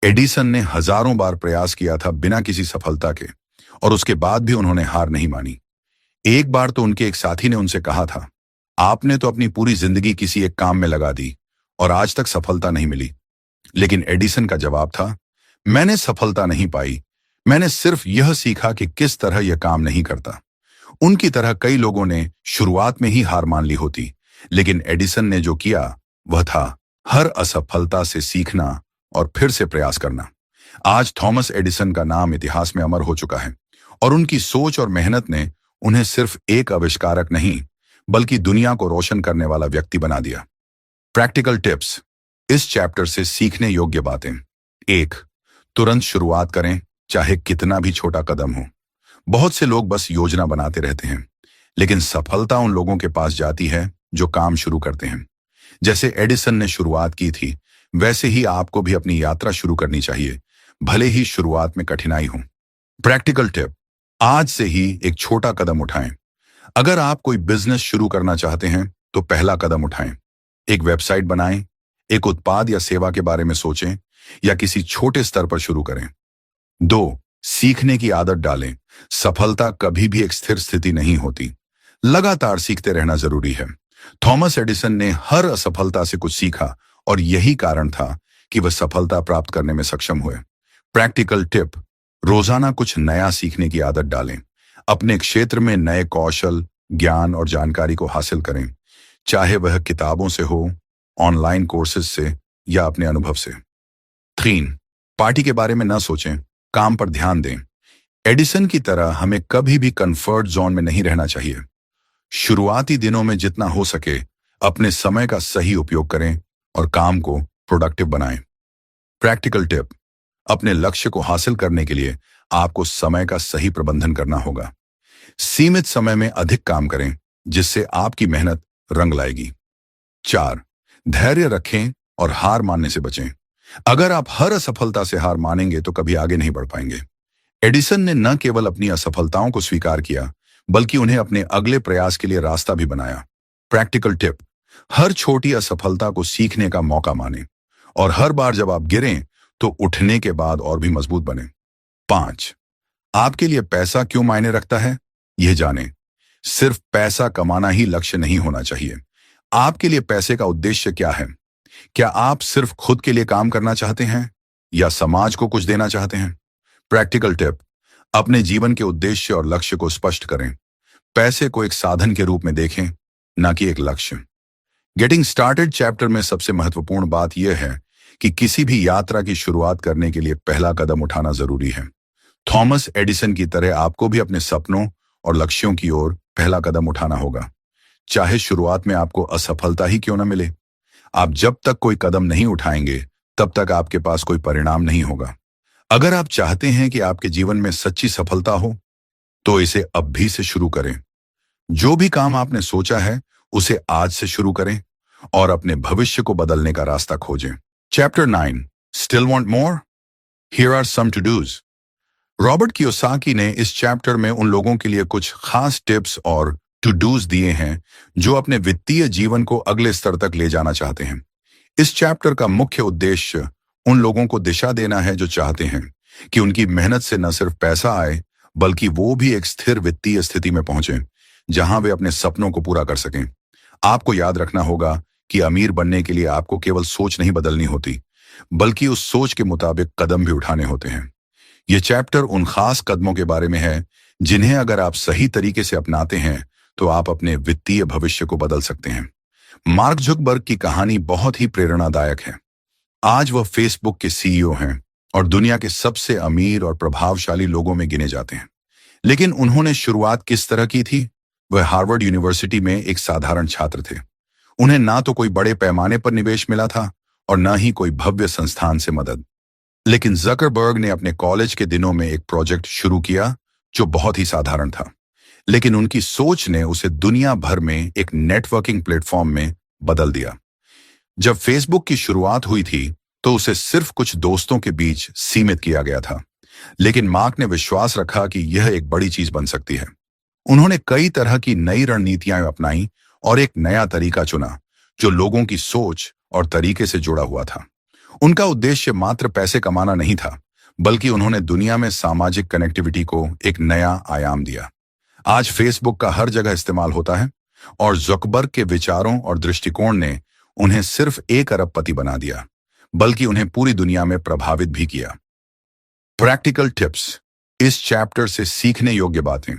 एडिसन ने हजारों बार प्रयास किया था बिना किसी सफलता के, और उसके बाद भी उन्होंने हार नहीं मानी। एक बार तो उनके एक साथी ने उनसे कहा था, आपने तो अपनी पूरी जिंदगी किसी एक काम में लगा दी और आज तक सफलता नहीं मिली। लेकिन एडिसन का जवाब था, मैंने सफलता नहीं पाई, मैंने सिर्फ यह सीखा कि किस तरह यह काम नहीं करता। उनकी तरह कई लोगों ने शुरुआत में ही हार मान ली होती, लेकिन एडिसन ने जो किया वह था हर असफलता से सीखना और फिर से प्रयास करना। आज थॉमस एडिसन का नाम इतिहास में अमर हो चुका है और उनकी सोच और मेहनत ने उन्हें सिर्फ एक आविष्कारक नहीं बल्कि दुनिया को रोशन करने वाला व्यक्ति बना दिया। प्रैक्टिकल टिप्स, इस चैप्टर से सीखने योग्य बातें। एक, तुरंत शुरुआत करें, चाहे कितना भी छोटा कदम हो। बहुत से लोग बस योजना बनाते रहते हैं, लेकिन सफलता उन लोगों के पास जाती है जो काम शुरू करते हैं। जैसे एडिसन ने शुरुआत की थी, वैसे ही आपको भी अपनी यात्रा शुरू करनी चाहिए, भले ही शुरुआत में कठिनाई हो। प्रैक्टिकल टिप, आज से ही एक छोटा कदम उठाएं। अगर आप कोई बिजनेस शुरू करना चाहते हैं तो पहला कदम उठाएं। एक वेबसाइट बनाएं, एक उत्पाद या सेवा के बारे में सोचें या किसी छोटे स्तर पर शुरू करें। 2, सीखने की आदत डालें। सफलता कभी भी एक स्थिर स्थिति नहीं होती, लगातार सीखते रहना जरूरी है। थॉमस एडिसन ने हर असफलता से कुछ सीखा और यही कारण था कि वह सफलता प्राप्त करने में सक्षम हुए। प्रैक्टिकल टिप, रोजाना कुछ नया सीखने की आदत डालें। अपने क्षेत्र में नए कौशल, ज्ञान और जानकारी को हासिल करें, चाहे वह किताबों से हो, ऑनलाइन कोर्सेज से या अपने अनुभव से। 3, पार्टी के बारे में न सोचें, काम पर ध्यान दें। एडिसन की तरह हमें कभी भी कंफर्ट जोन में नहीं रहना चाहिए। शुरुआती दिनों में जितना हो सके अपने समय का सही उपयोग करें और काम को प्रोडक्टिव बनाएं। प्रैक्टिकल टिप, अपने लक्ष्य को हासिल करने के लिए आपको समय का सही प्रबंधन करना होगा। सीमित समय में अधिक काम करें, जिससे आपकी मेहनत रंग लाएगी। 4, धैर्य रखें और हार मानने से बचें। अगर आप हर असफलता से हार मानेंगे तो कभी आगे नहीं बढ़ पाएंगे। एडिसन ने न केवल अपनी असफलताओं को स्वीकार किया, बल्कि उन्हें अपने अगले प्रयास के लिए रास्ता भी बनाया। प्रैक्टिकल टिप, हर छोटी असफलता को सीखने का मौका मानें और हर बार जब आप गिरें तो उठने के बाद और भी मजबूत बने। 5, आपके लिए पैसा क्यों मायने रखता है, यह जानें। सिर्फ पैसा कमाना ही लक्ष्य नहीं होना चाहिए। आपके लिए पैसे का उद्देश्य क्या है? क्या आप सिर्फ खुद के लिए काम करना चाहते हैं या समाज को कुछ देना चाहते हैं? प्रैक्टिकल टिप, अपने जीवन के उद्देश्य और लक्ष्य को स्पष्ट करें। पैसे को एक साधन के रूप में देखें, न कि एक लक्ष्य। गेटिंग स्टार्टेड चैप्टर में सबसे महत्वपूर्ण बात यह है कि किसी भी यात्रा की शुरुआत करने के लिए पहला कदम उठाना जरूरी है। थॉमस एडिसन की तरह आपको भी अपने सपनों और लक्ष्यों की ओर पहला कदम उठाना होगा, चाहे शुरुआत में आपको असफलता ही क्यों न मिले। आप जब तक कोई कदम नहीं उठाएंगे तब तक आपके पास कोई परिणाम नहीं होगा। अगर आप चाहते हैं कि आपके जीवन में सच्ची सफलता हो तो इसे अब भी से शुरू करें। जो भी काम आपने सोचा है उसे आज से शुरू करें और अपने भविष्य को बदलने का रास्ता खोजें। Chapter 9, still want more? Here are some to do's. Robert Kiyosaki ने इस चैप्टर में उन लोगों के लिए कुछ खास टिप्स और टू डूज दिए हैं जो अपने वित्तीय जीवन को अगले स्तर तक ले जाना चाहते हैं। इस चैप्टर का मुख्य उद्देश्य उन लोगों को दिशा देना है जो चाहते हैं कि उनकी मेहनत से न सिर्फ पैसा आए, बल्कि वो भी एक स्थिर वित्तीय स्थिति में पहुंचे जहां वे अपने सपनों को पूरा कर सकें। आपको याद रखना होगा कि अमीर बनने के लिए आपको केवल सोच नहीं बदलनी होती, बल्कि उस सोच के मुताबिक कदम भी उठाने होते हैं। यह चैप्टर उन खास कदमों के बारे में है जिन्हें अगर आप सही तरीके से अपनाते हैं तो आप अपने वित्तीय भविष्य को बदल सकते हैं। मार्क जुकरबर्ग की कहानी बहुत ही प्रेरणादायक है। आज वह फेसबुक के सीईओ हैं और दुनिया के सबसे अमीर और प्रभावशाली लोगों में गिने जाते हैं। लेकिन उन्होंने शुरुआत किस तरह की थी? वह हार्वर्ड यूनिवर्सिटी में एक साधारण छात्र थे। उन्हें ना तो कोई बड़े पैमाने पर निवेश मिला था और न ही कोई भव्य संस्थान से मदद। लेकिन जकरबर्ग ने अपने कॉलेज के दिनों में एक प्रोजेक्ट शुरू किया जो बहुत ही साधारण था, लेकिन उनकी सोच ने उसे दुनिया भर में एक नेटवर्किंग प्लेटफॉर्म में बदल दिया। जब फेसबुक की शुरुआत हुई थी तो उसे सिर्फ कुछ दोस्तों के बीच सीमित किया गया था, लेकिन मार्क ने विश्वास रखा कि यह एक बड़ी चीज बन सकती है। उन्होंने कई तरह की नई रणनीतियां अपनाई और एक नया तरीका चुना जो लोगों की सोच और तरीके से जुड़ा हुआ था। उनका उद्देश्य मात्र पैसे कमाना नहीं था, बल्कि उन्होंने दुनिया में सामाजिक कनेक्टिविटी को एक नया आयाम दिया। आज फेसबुक का हर जगह इस्तेमाल होता है और जुकरबर्ग के विचारों और दृष्टिकोण ने उन्हें सिर्फ 1 अरबपति बना दिया, बल्कि उन्हें पूरी दुनिया में प्रभावित भी किया। प्रैक्टिकल टिप्स, इस चैप्टर से सीखने योग्य बातें।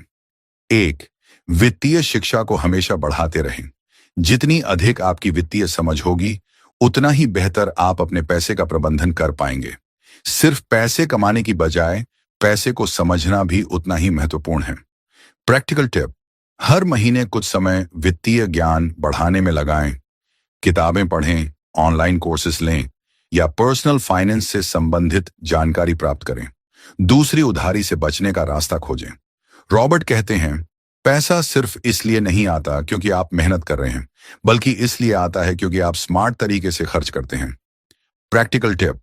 1, वित्तीय शिक्षा को हमेशा बढ़ाते रहें। जितनी अधिक आपकी वित्तीय समझ होगी, उतना ही बेहतर आप अपने पैसे का प्रबंधन कर पाएंगे। सिर्फ पैसे कमाने की बजाय पैसे को समझना भी उतना ही महत्वपूर्ण है। प्रैक्टिकल टिप, हर महीने कुछ समय वित्तीय ज्ञान बढ़ाने में लगाएं। किताबें पढ़ें, ऑनलाइन कोर्सेस लें या पर्सनल फाइनेंस से संबंधित जानकारी प्राप्त करें। दूसरी उधारी से बचने का रास्ता खोजें। रॉबर्ट कहते हैं, पैसा सिर्फ इसलिए नहीं आता क्योंकि आप मेहनत कर रहे हैं, बल्कि इसलिए आता है क्योंकि आप स्मार्ट तरीके से खर्च करते हैं। प्रैक्टिकल टिप,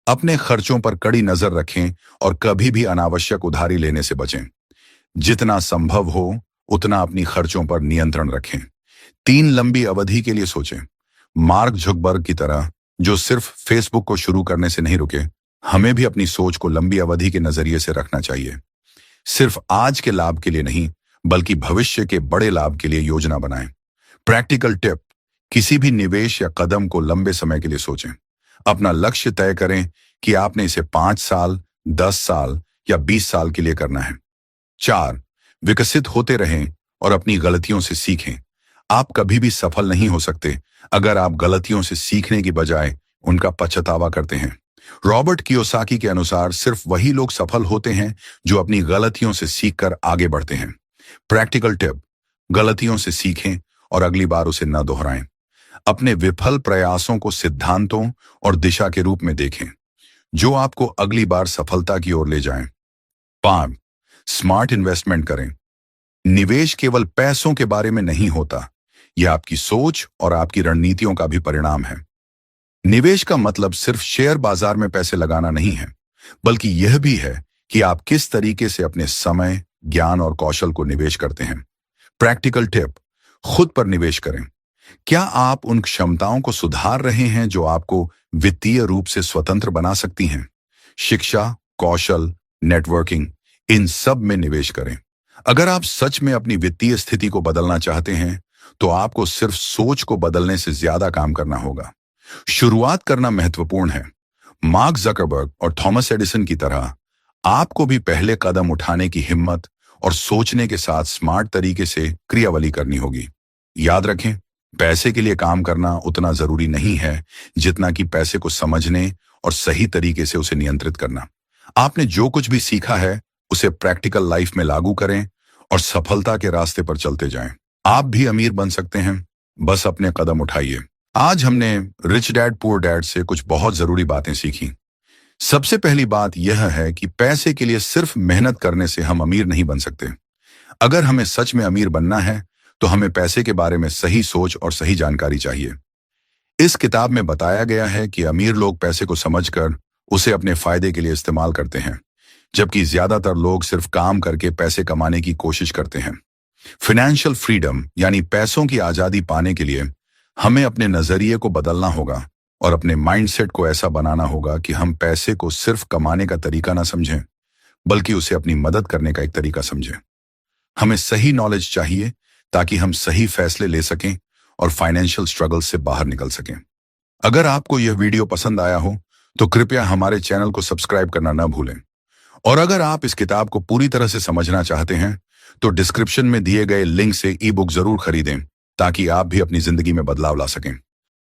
अपने खर्चों पर कड़ी नजर रखें और कभी भी अनावश्यक उधारी लेने से बचें। जितना संभव हो उतना अपनी खर्चों पर नियंत्रण रखें। 3 लंबी अवधि के लिए सोचें। मार्क जुकरबर्ग की तरह, जो सिर्फ फेसबुक को शुरू करने से नहीं रुके, हमें भी अपनी सोच को लंबी अवधि के नजरिए से रखना चाहिए। सिर्फ आज के लाभ के लिए नहीं, बल्कि भविष्य के बड़े लाभ के लिए योजना बनाएं। प्रैक्टिकल टिप, किसी भी निवेश या कदम को लंबे समय के लिए सोचें। अपना लक्ष्य तय करें कि आपने इसे 5 साल, 10 साल या 20 साल के लिए करना है। 4, विकसित होते रहें और अपनी गलतियों से सीखें। आप कभी भी सफल नहीं हो सकते अगर आप गलतियों से सीखने की बजाय उनका पछतावा करते हैं। रॉबर्ट कियोसाकी के अनुसार सिर्फ वही लोग सफल होते हैं जो अपनी गलतियों से सीखकर आगे बढ़ते हैं। प्रैक्टिकल टिप, गलतियों से सीखें और अगली बार उसे न दोहराएं। अपने विफल प्रयासों को सिद्धांतों और दिशा के रूप में देखें, जो आपको अगली बार सफलता की ओर ले जाएं। 5, स्मार्ट इन्वेस्टमेंट करें। निवेश केवल पैसों के बारे में नहीं होता, यह आपकी सोच और आपकी रणनीतियों का भी परिणाम है। निवेश का मतलब सिर्फ शेयर बाजार में पैसे लगाना नहीं है, बल्कि यह भी है कि आप किस तरीके से अपने समय, ज्ञान और कौशल को निवेश करते हैं। प्रैक्टिकल टिप, खुद पर निवेश करें। क्या आप उन क्षमताओं को सुधार रहे हैं जो आपको वित्तीय रूप से स्वतंत्र बना सकती हैं? शिक्षा, कौशल, नेटवर्किंग, इन सब में निवेश करें। अगर आप सच में अपनी वित्तीय स्थिति को बदलना चाहते हैं, तो आपको सिर्फ सोच को बदलने से ज्यादा काम करना होगा। शुरुआत करना महत्वपूर्ण है। मार्क जुकरबर्ग और थॉमस एडिसन की तरह आपको भी पहले कदम उठाने की हिम्मत और सोचने के साथ स्मार्ट तरीके से क्रियावली करनी होगी। याद रखें, पैसे के लिए काम करना उतना जरूरी नहीं है जितना कि पैसे को समझने और सही तरीके से उसे नियंत्रित करना। आपने जो कुछ भी सीखा है उसे प्रैक्टिकल लाइफ में लागू करें और सफलता के रास्ते पर चलते जाएं। आप भी अमीर बन सकते हैं, बस अपने कदम उठाइए। आज हमने रिच डैड पुअर डैड से कुछ बहुत जरूरी बातें सीखी। सबसे पहली बात यह है कि पैसे के लिए सिर्फ मेहनत करने से हम अमीर नहीं बन सकते। अगर हमें सच में अमीर बनना है तो हमें पैसे के बारे में सही सोच और सही जानकारी चाहिए। इस किताब में बताया गया है कि अमीर लोग पैसे को समझकर उसे अपने फायदे के लिए इस्तेमाल करते हैं, जबकि ज्यादातर लोग सिर्फ काम करके पैसे कमाने की कोशिश करते हैं। फाइनेंशियल फ्रीडम यानी पैसों की आजादी पाने के लिए हमें अपने नजरिए को बदलना होगा और अपने माइंडसेट को ऐसा बनाना होगा कि हम पैसे को सिर्फ कमाने का तरीका ना समझें, बल्कि उसे अपनी मदद करने का एक तरीका समझें। हमें सही नॉलेज चाहिए ताकि हम सही फैसले ले सकें और फाइनेंशियल स्ट्रगल से बाहर निकल सकें। अगर आपको यह वीडियो पसंद आया हो तो कृपया हमारे चैनल को सब्सक्राइब करना न भूलें। और अगर आप इस किताब को पूरी तरह से समझना चाहते हैं तो डिस्क्रिप्शन में दिए गए लिंक से ई बुक जरूर खरीदें ताकि आप भी अपनी जिंदगी में बदलाव ला सकें।